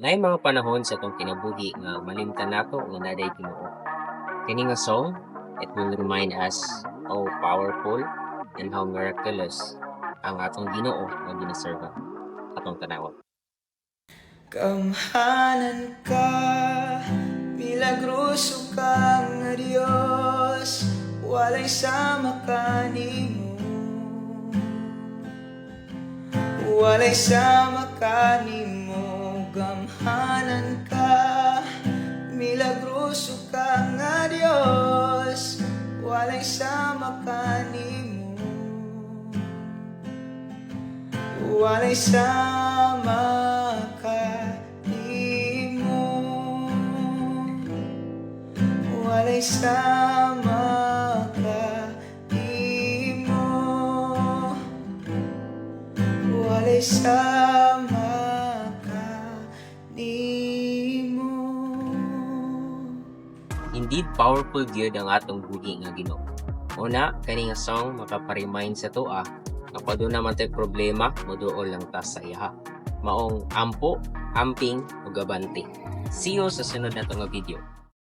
Naay mga panahon sa itong kinabuhi nga malimtan nato nga naday Ginoo. Kini nga song, it will remind us how powerful and how miraculous ang atong Ginoo nga ginaserba. Atong tanawon. Kamhanan ka, milagroso ka nga Dios, walay sama kanimo. Walay sama kanimo, gamhanan ka, milagroso ka nga Dios, walay sama kanimo. Walay sama kanimo, walay sama kanimo, walay sama kanimo. Indeed, powerful gyud ang atong buhi nga Ginoo. Una, kani nga song makaparemind sa toa nga paduna man tay problema, moduol lang ta sa iya. Maong ampo, amping ug gabante. See you sa sunod na nga video.